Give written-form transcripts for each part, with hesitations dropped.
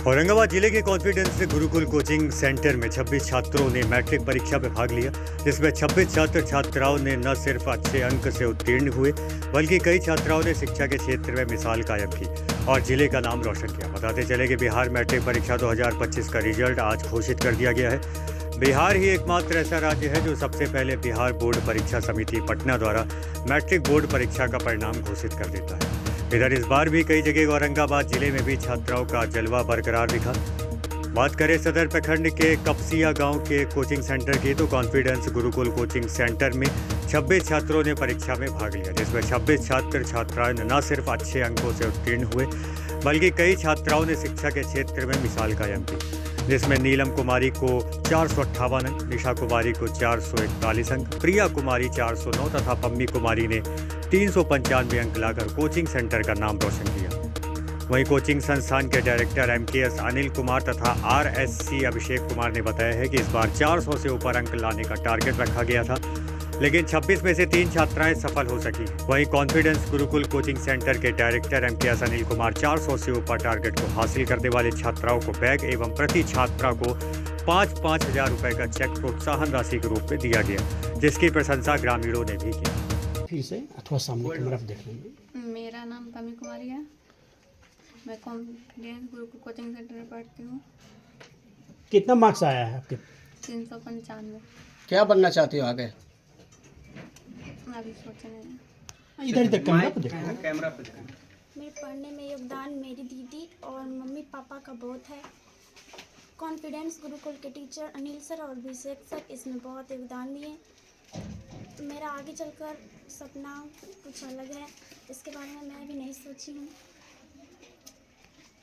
औरंगाबाद जिले के confidence Gurukul coaching centre में 26 छात्रों ने मैट्रिक परीक्षा में भाग लिया, जिसमें 26 छात्र छात्राओं ने न सिर्फ अच्छे अंक से उत्तीर्ण हुए, बल्कि कई छात्राओं ने शिक्षा के क्षेत्र में मिसाल कायम की और जिले का नाम रोशन किया। बताते चले कि बिहार मैट्रिक परीक्षा 2025 का रिजल्ट आज घोषित कर दिया गया है। बिहार ही एकमात्र ऐसा राज्य है जो सबसे पहले बिहार बोर्ड परीक्षा समिति पटना द्वारा मैट्रिक बोर्ड परीक्षा का परिणाम घोषित कर देता है। इधर इस बार भी कई जगह औरंगाबाद जिले में भी छात्राओं का जलवा बरकरार दिखा। बात करें सदर प्रखंड के कपसिया गांव के कोचिंग सेंटर की, तो कॉन्फिडेंस गुरुकुल कोचिंग सेंटर में 26 छात्रों ने परीक्षा में भाग लिया, जिसमें 26 छात्र छात्राएं न सिर्फ अच्छे अंकों से उत्तीर्ण हुए, बल्कि कई छात्राओं ने शिक्षा के क्षेत्र में मिसाल कायम की, जिसमें नीलम कुमारी को 458 अंक, निशा कुमारी को 441 अंक, प्रिया कुमारी 409 तथा पम्मी कुमारी ने 395 अंक लाकर कोचिंग सेंटर का नाम रोशन किया। वहीं कोचिंग संस्थान के डायरेक्टर MKS अनिल कुमार तथा RSC अभिषेक कुमार ने बताया है कि इस बार 400 से ऊपर अंक लाने का टारगेट रखा गया था, लेकिन 26 में से 3 छात्राएं सफल हो सकी। वहीं कॉन्फिडेंस गुरुकुल कोचिंग सेंटर के डायरेक्टर MKS अनिल कुमार 400 से ऊपर टारगेट को हासिल करने वाले छात्राओं को बैग एवं प्रति छात्रा को 5-5 हज़ार रुपये का चेक प्रोत्साहन राशि के रूप में दिया गया, जिसकी प्रशंसा ग्रामीणों ने भी की। फिर से अथवा सामने की तरफ देख लेंगे। मेरा नाम पम्मी कुमारी है। मैं कॉन्फिडेंस गुरुकुल कोचिंग सेंटर में पढ़ती हूँ। कितना मार्क्स आया है आपके? 395। क्या बनना चाहती हो आगे? अभी सोच रहे हैं। इधर इधर कैमरा पे देखो। कैमरा पे। मेरे पढ़ने में योगदान मेरी दीदी और मम्मी पापा का बहुत है। कॉन्फिडेंस गुरुकुल के टीचर अनिल सर और अभिषेक सर इसमें बहुत योगदान दिए। मेरा आगे चलकर सपना कुछ अलग है, इसके बारे में मैं भी नहीं सोची हूँ।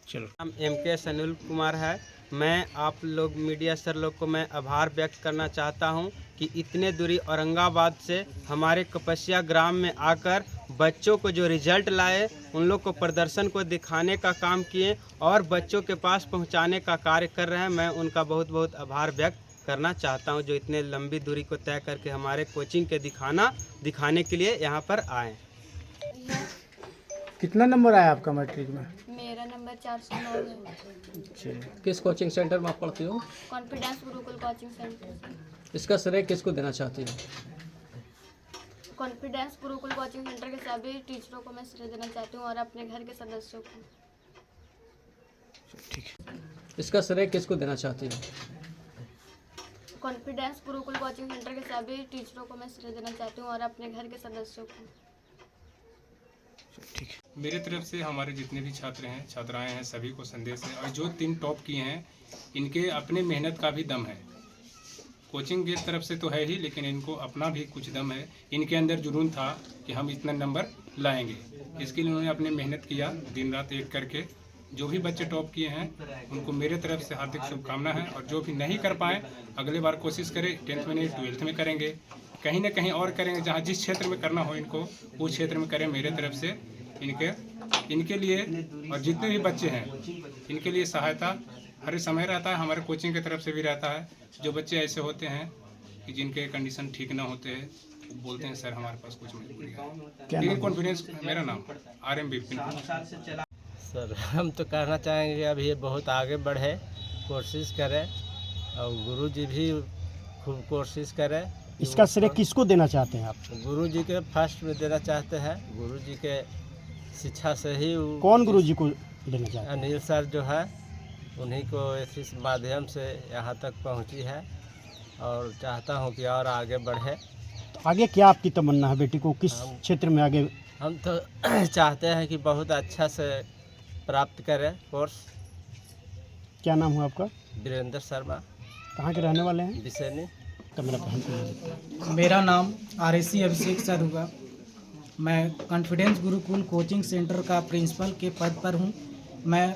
चलो। नाम MKS अनिल कुमार है। मैं आप लोग मीडिया सर लोग को मैं आभार व्यक्त करना चाहता हूं कि इतने दूरी औरंगाबाद से हमारे कपसिया ग्राम में आकर बच्चों को जो रिजल्ट लाए, उन लोग को प्रदर्शन को दिखाने का काम किए और बच्चों के पास पहुंचाने का कार्य कर रहे हैं। मैं उनका बहुत बहुत आभार व्यक्त करना चाहता हूं, जो इतने लंबी दूरी को तय करके हमारे कोचिंग के दिखाने के लिए यहाँ पर आए। कितना नंबर आया आपका मैट्रिक में? मेरा नंबर 409 है। किस कोचिंग सेंटर में आप पढ़ती हो? Confidence Gurukul coaching centre. इसका श्रेय किसको देना चाहती हो? कॉन्फिडेंस गुरुकुल कोचिंग सेंटर के सभी टीचरों को मैं श्रेय देना चाहती हूँ और अपने घर के सदस्यों को। इसका श्रेय किसको देना चाहती हो? कॉन्फिडेंस गुरुकुल कोचिंग सेंटर के सभी टीचरों को मैं श्रेय देना चाहती हूँ और अपने घर के सदस्यों को। मेरे तरफ से हमारे जितने भी छात्र हैं छात्राएं हैं सभी को संदेश है, और जो 3 टॉप किए हैं इनके अपने मेहनत का भी दम है। कोचिंग की तरफ से तो है ही, लेकिन इनको अपना भी कुछ दम है। इनके अंदर जुनून था कि हम इतना नंबर लाएंगे, इसके लिए उन्होंने अपने मेहनत किया, दिन रात एक करके। जो भी बच्चे टॉप किए हैं उनको मेरे तरफ से हार्दिक शुभकामना है, और जो भी नहीं कर पाए अगले बार कोशिश करें, 10th में नहीं 12th में करेंगे, कहीं ना कहीं और करेंगे। जहाँ जिस क्षेत्र में करना हो इनको उस क्षेत्र में करें। मेरे तरफ से इनके लिए और जितने भी बच्चे हैं इनके लिए सहायता हर समय रहता है, हमारे कोचिंग की तरफ से भी रहता है। जो बच्चे ऐसे होते हैं कि जिनके कंडीशन ठीक ना होते हैं, बोलते हैं सर हमारे पास कुछ मजबूरी है, लेकिन कॉन्फिडेंस। मेरा नाम RM विपिन। सर हम तो कहना चाहेंगे अभी ये बहुत आगे बढ़े, कोशिश करें और गुरुजी भी खूब कोशिश करें। इसका श्रेय किसको देना चाहते हैं आप? गुरुजी के फर्स्ट में देना चाहते हैं। गुरुजी के शिक्षा से ही कौन गुरुजी को देना चाहते हैं? अनिल सर जो है उन्हीं को इस माध्यम से यहाँ तक पहुँची है, और चाहता हूँ कि और आगे बढ़े। तो आगे क्या आपकी तमन्ना है बेटी को, किस क्षेत्र में आगे? हम तो चाहते हैं कि बहुत अच्छा से प्राप्त करें कोर्स। क्या नाम हुआ आपका? वीरेंद्र शर्मा। कहाँ के रहने वाले हैं? बिसेनी। मेरा नाम RSC अभिषेक सर हुआ। मैं कॉन्फिडेंस गुरुकुल कोचिंग सेंटर का प्रिंसिपल के पद पर हूँ। मैं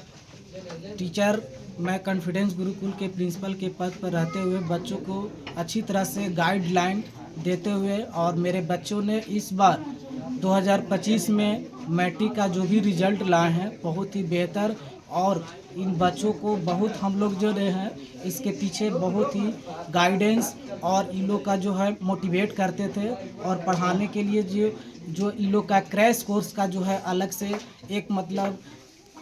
कॉन्फिडेंस गुरुकुल के प्रिंसिपल के पद पर रहते हुए बच्चों को अच्छी तरह से गाइडलाइन देते हुए, और मेरे बच्चों ने इस बार 2025 में मैट्रिक का जो भी रिजल्ट लाए हैं बहुत ही बेहतर, और इन बच्चों को बहुत हम लोग जो रहे हैं इसके पीछे बहुत ही गाइडेंस और इन लोग का जो है मोटिवेट करते थे, और पढ़ाने के लिए जो इन लोग का क्रैश कोर्स का जो है अलग से एक मतलब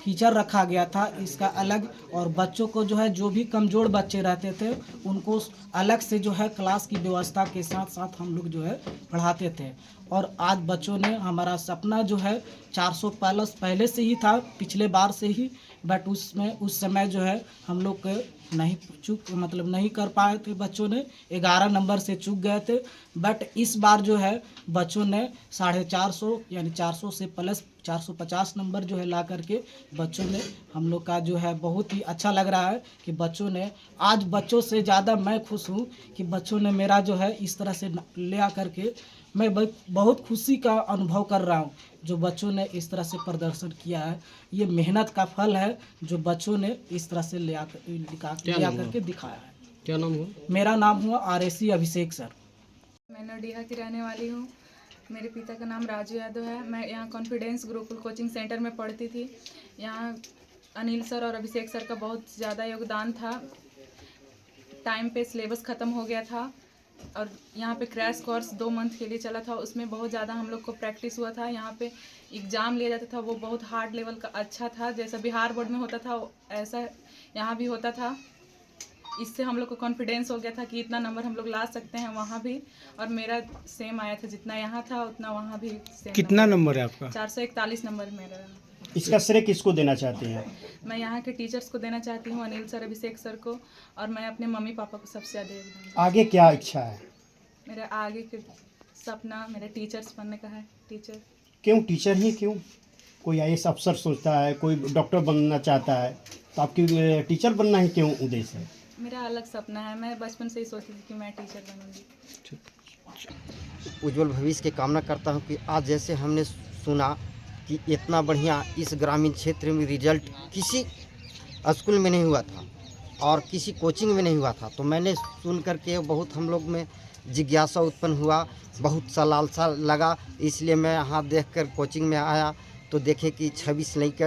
टीचर रखा गया था इसका अलग, और बच्चों को जो है जो भी कमज़ोर बच्चे रहते थे उनको अलग से जो है क्लास की व्यवस्था के साथ साथ हम लोग जो है पढ़ाते थे। और आज बच्चों ने हमारा सपना जो है 400 प्लस पहले से ही था, पिछले बार से ही, बट उस समय जो है हम लोग नहीं कर पाए थे। बच्चों ने 11 नंबर से चूक गए थे, बट इस बार जो है बच्चों ने 450 यानी 400 से प्लस 450 नंबर जो है ला करके बच्चों ने हम लोग का जो है बहुत ही अच्छा लग रहा है कि बच्चों ने, आज बच्चों से ज़्यादा मैं खुश हूँ कि बच्चों ने मेरा जो है इस तरह से ले आ करके मैं बहुत खुशी का अनुभव कर रहा हूँ। जो बच्चों ने इस तरह से प्रदर्शन किया है ये मेहनत का फल है, जो बच्चों ने इस तरह से ले करके दिखाया है। क्या नाम हुआ? मेरा नाम हुआ RSC अभिषेक सर। मैं नोडिया की रहने वाली हूँ। मेरे पिता का नाम राजू यादव है। मैं यहाँ कॉन्फिडेंस गुरुकुल कोचिंग सेंटर में पढ़ती थी। यहाँ अनिल सर और अभिषेक सर का बहुत ज़्यादा योगदान था। टाइम पे सिलेबस ख़त्म हो गया था और यहाँ पे क्रैश कोर्स 2 मंथ के लिए चला था। उसमें बहुत ज़्यादा हम लोग को प्रैक्टिस हुआ था। यहाँ पे एग्ज़ाम लिया जाता था, वो बहुत हार्ड लेवल का अच्छा था। जैसा बिहार बोर्ड में होता था ऐसा यहाँ भी होता था। इससे हम लोग को कॉन्फिडेंस हो गया था कि इतना नंबर हम लोग ला सकते हैं वहाँ भी, और मेरा सेम आया था, जितना यहाँ था उतना वहाँ भी सेम। कितना नंबर है आपका? 441 नंबर मेरा। इसका श्रेय किसको देना चाहते हैं? मैं यहाँ के टीचर्स को देना चाहती हूँ, अनिल सर, अभिषेक सर को, और मैं अपने मम्मी पापा को सबसे ज़्यादा योगदान। आगे क्या इच्छा है? मेरा आगे के सपना मेरा टीचर्स बनने का है। टीचर। क्यों टीचर ही क्यों? कोई IAS अफसर सोचता है, कोई डॉक्टर बनना चाहता है, तो आपकी टीचर बनना ही क्यों उद्देश्य है? मेरा अलग सपना है। मैं बचपन से ही सोचती थी कि मैं टीचर बनूंगी। उज्जवल भविष्य की कामना करता हूं कि आज जैसे हमने सुना कि इतना बढ़िया इस ग्रामीण क्षेत्र में रिजल्ट किसी स्कूल में नहीं हुआ था और किसी कोचिंग में नहीं हुआ था, तो मैंने सुन करके बहुत हम लोग में जिज्ञासा उत्पन्न हुआ, बहुत सा लालसा लगा। इसलिए मैं यहाँ देखकर कोचिंग में आया तो देखे कि 26 लड़के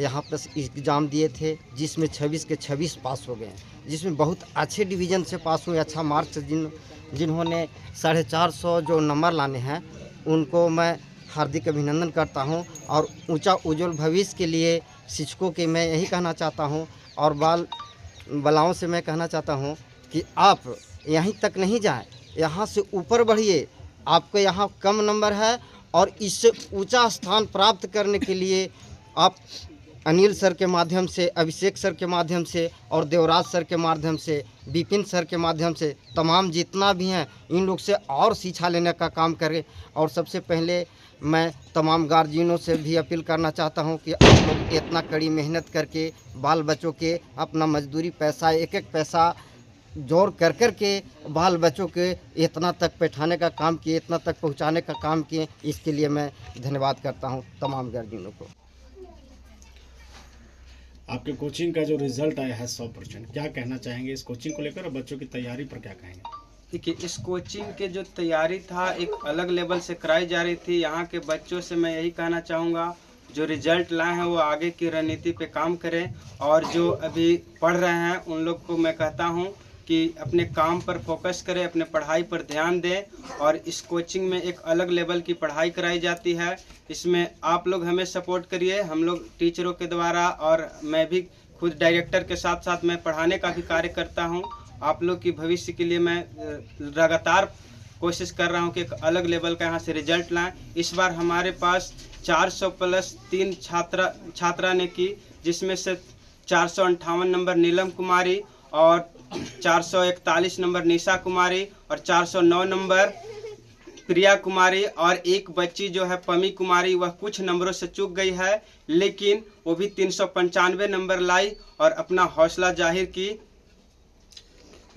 यहाँ पर एग्ज़ाम दिए थे, जिसमें 26 के 26 पास हो गए, जिसमें बहुत अच्छे डिवीज़न से पास हुए, अच्छा मार्क्स जिन्होंने 450 जो नंबर लाने हैं उनको मैं हार्दिक अभिनंदन करता हूं। और ऊंचा उज्जवल भविष्य के लिए शिक्षकों के मैं यही कहना चाहता हूं और बालाओं से मैं कहना चाहता हूं कि आप यहीं तक नहीं जाएं, यहाँ से ऊपर बढ़िए। आपको यहाँ कम नंबर है और इससे ऊंचा स्थान प्राप्त करने के लिए आप अनिल सर के माध्यम से, अभिषेक सर के माध्यम से और देवराज सर के माध्यम से, विपिन सर के माध्यम से, तमाम जितना भी हैं इन लोग से और शिक्षा लेने का काम करें। और सबसे पहले मैं तमाम गार्जियनों से भी अपील करना चाहता हूं कि आप लोग इतना कड़ी मेहनत करके बाल बच्चों के अपना मजदूरी पैसा एक एक पैसा जोड़ कर के बाल बच्चों के इतना तक बैठाने का काम किए, इतना तक पहुंचाने का काम किए। इसके लिए मैं धन्यवाद करता हूं तमाम गार्जियनों को। आपके कोचिंग का जो रिजल्ट आया है 100%, क्या कहना चाहेंगे इस कोचिंग को लेकर और बच्चों की तैयारी पर क्या कहेंगे? देखिए, इस कोचिंग के जो तैयारी था एक अलग लेवल से कराई जा रही थी। यहाँ के बच्चों से मैं यही कहना चाहूँगा, जो रिजल्ट लाए हैं वो आगे की रणनीति पे काम करें, और जो अभी पढ़ रहे हैं उन लोग को मैं कहता हूँ कि अपने काम पर फोकस करें, अपने पढ़ाई पर ध्यान दें। और इस कोचिंग में एक अलग लेवल की पढ़ाई कराई जाती है, इसमें आप लोग हमें सपोर्ट करिए, हम लोग टीचरों के द्वारा, और मैं भी खुद डायरेक्टर के साथ साथ मैं पढ़ाने का भी कार्य करता हूं। आप लोग की भविष्य के लिए मैं लगातार कोशिश कर रहा हूं कि एक अलग लेवल का यहाँ से रिजल्ट लाएं। इस बार हमारे पास 400 प्लस 3 छात्रा ने की, जिसमें से 458 नंबर नीलम कुमारी और 441 नंबर निशा कुमारी और 409 नंबर प्रिया कुमारी, और एक बच्ची जो है पमी कुमारी, वह कुछ नंबरों से चूक गई है, लेकिन वो भी 395 नंबर लाई और अपना हौसला जाहिर की।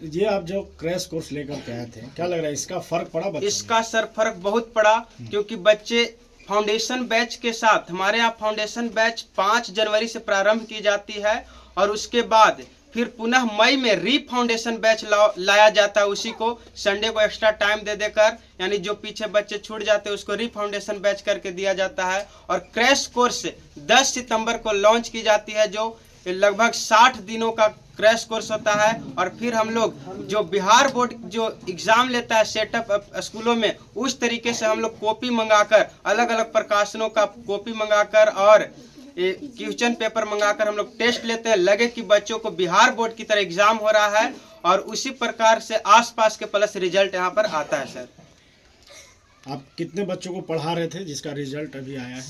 ये आप जो क्रैश कोर्स लेकर के आए थे, क्या लग रहा है इसका फर्क पड़ा बच्चों? इसका सर फर्क बहुत पड़ा, क्योंकि बच्चे फाउंडेशन बैच के साथ, हमारे यहाँ फाउंडेशन बैच 5 जनवरी से प्रारंभ की जाती है और उसके बाद फिर पुनः मई में री फाउंडेशन बैच लाया जाता है। उसी को संडे को एक्स्ट्रा टाइम दे देकर, यानी जो पीछे बच्चे छूट जाते हैं उसको री फाउंडेशन बैच करके दिया जाता है। और क्रैश कोर्स 10 सितंबर को लॉन्च की जाती है, जो लगभग 60 दिनों का क्रैश कोर्स होता है। और फिर हम लोग जो बिहार बोर्ड जो एग्ज़ाम लेता है सेटअप स्कूलों में, उस तरीके से हम लोग कॉपी मंगाकर, अलग अलग प्रकाशनों का कॉपी मंगाकर और क्वेश्चन पेपर मंगाकर हम लोग टेस्ट लेते हैं। लगे कि बच्चों को बिहार बोर्ड की तरह एग्जाम हो रहा है और उसी प्रकार से आसपास के प्लस रिजल्ट यहाँ पर आता है। सर आप कितने बच्चों को पढ़ा रहे थे जिसका रिजल्ट अभी आया है?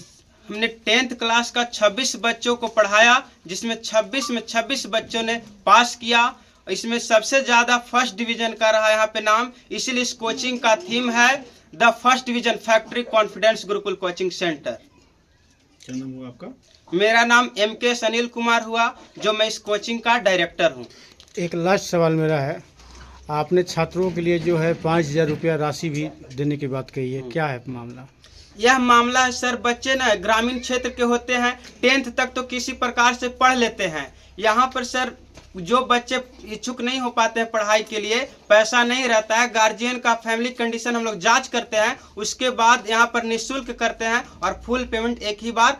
हमने 10th क्लास का 26 बच्चों को पढ़ाया, जिसमें 26 में 26 बच्चों ने पास किया। इसमें सबसे ज़्यादा फर्स्ट डिवीजन का रहा यहाँ पे नाम, इसीलिए इस कोचिंग का थीम है the first division factory confidence Gurukul coaching centre. क्या नाम हुआ आपका? मेरा नाम MK अनिल कुमार हुआ, जो मैं इस कोचिंग का डायरेक्टर हूँ। एक लास्ट सवाल मेरा है, आपने छात्रों के लिए जो है 5,000 रुपया राशि भी देने की बात कही है, क्या है मामला? यह मामला है सर, बच्चे ना ग्रामीण क्षेत्र के होते हैं, 10th तक तो किसी प्रकार से पढ़ लेते हैं। यहाँ पर सर जो बच्चे इच्छुक नहीं हो पाते हैं पढ़ाई के लिए, पैसा नहीं रहता है, गार्जियन का फैमिली कंडीशन हम लोग जांच करते हैं, उसके बाद यहाँ पर निःशुल्क करते हैं और फुल पेमेंट एक ही बार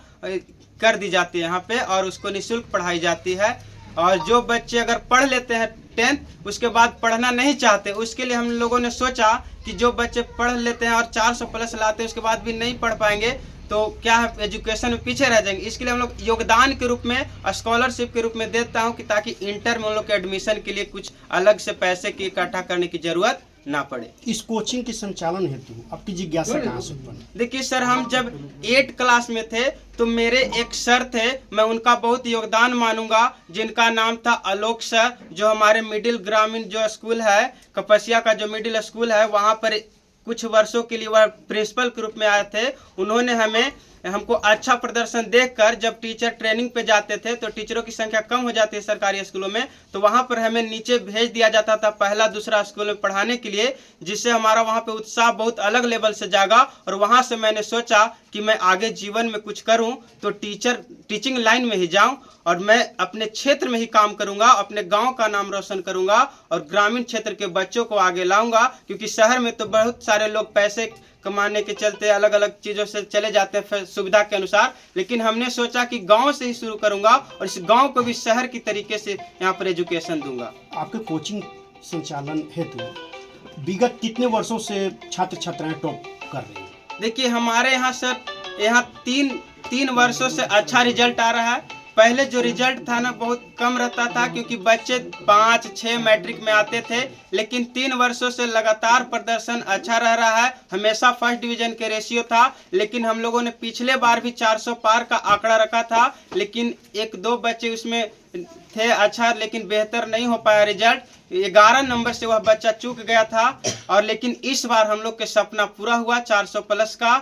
कर दी जाती है यहाँ पे और उसको निःशुल्क पढ़ाई जाती है। और जो बच्चे अगर पढ़ लेते हैं 10th उसके बाद पढ़ना नहीं चाहते, उसके लिए हम लोगों ने सोचा कि जो बच्चे पढ़ लेते हैं और 400 प्लस लाते हैं उसके बाद भी नहीं पढ़ पाएंगे तो क्या है, एजुकेशन में पीछे रह जाएंगे। इसके लिए हम लोग योगदान के रूप में, स्कॉलरशिप के रूप में देता हूं कि ताकि इंटर में उन लोग के एडमिशन के लिए कुछ अलग से पैसे की इकट्ठा करने की जरूरत ना पड़े। इस कोचिंग के संचालन हेतु आपकी जिज्ञासा कहाँ से उत्पन्न? देखिए सर, हम जब 8 क्लास में थे तो मेरे एक सर थे, मैं उनका बहुत योगदान मानूंगा, जिनका नाम था आलोक सर, जो हमारे मिडिल ग्रामीण जो स्कूल है, कपसिया का जो मिडिल स्कूल है, वहाँ पर कुछ वर्षों के लिए वह प्रिंसिपल के रूप में आए थे। उन्होंने हमको अच्छा प्रदर्शन देखकर, जब टीचर ट्रेनिंग पे जाते थे तो टीचरों की संख्या कम हो जाती है सरकारी स्कूलों में, तो वहाँ पर हमें नीचे भेज दिया जाता था पहला दूसरा स्कूल में पढ़ाने के लिए, जिससे हमारा वहाँ पे उत्साह बहुत अलग लेवल से जागा। और वहाँ से मैंने सोचा कि मैं आगे जीवन में कुछ करूँ तो टीचिंग लाइन में ही जाऊँ और मैं अपने क्षेत्र में ही काम करूँगा, अपने गाँव का नाम रोशन करूँगा और ग्रामीण क्षेत्र के बच्चों को आगे लाऊंगा। क्योंकि शहर में तो बहुत सारे लोग पैसे कमाने के चलते अलग अलग चीज़ों से चले जाते हैं सुविधा के अनुसार, लेकिन हमने सोचा कि गांव से ही शुरू करूंगा और इस गांव को भी शहर की तरीके से यहाँ पर एजुकेशन दूंगा। आपके कोचिंग संचालन हेतु विगत कितने वर्षों से छात्र छात्राएं टॉप कर रही हैं? देखिए हमारे यहाँ सर, यहाँ तीन वर्षों से अच्छा रिजल्ट आ रहा है। पहले जो रिजल्ट था ना बहुत कम रहता था, क्योंकि बच्चे 5-6 मैट्रिक में आते थे, लेकिन 3 वर्षों से लगातार प्रदर्शन अच्छा रह रहा है। हमेशा फर्स्ट डिवीजन के रेशियो था, लेकिन हम लोगों ने पिछले बार भी 400 पार का आंकड़ा रखा था, लेकिन 1-2 बच्चे उसमें थे अच्छा, लेकिन बेहतर नहीं हो पाया रिजल्ट। 11 नंबर से वह बच्चा चूक गया था और लेकिन इस बार हम लोग के सपना पूरा हुआ 400 प्लस का।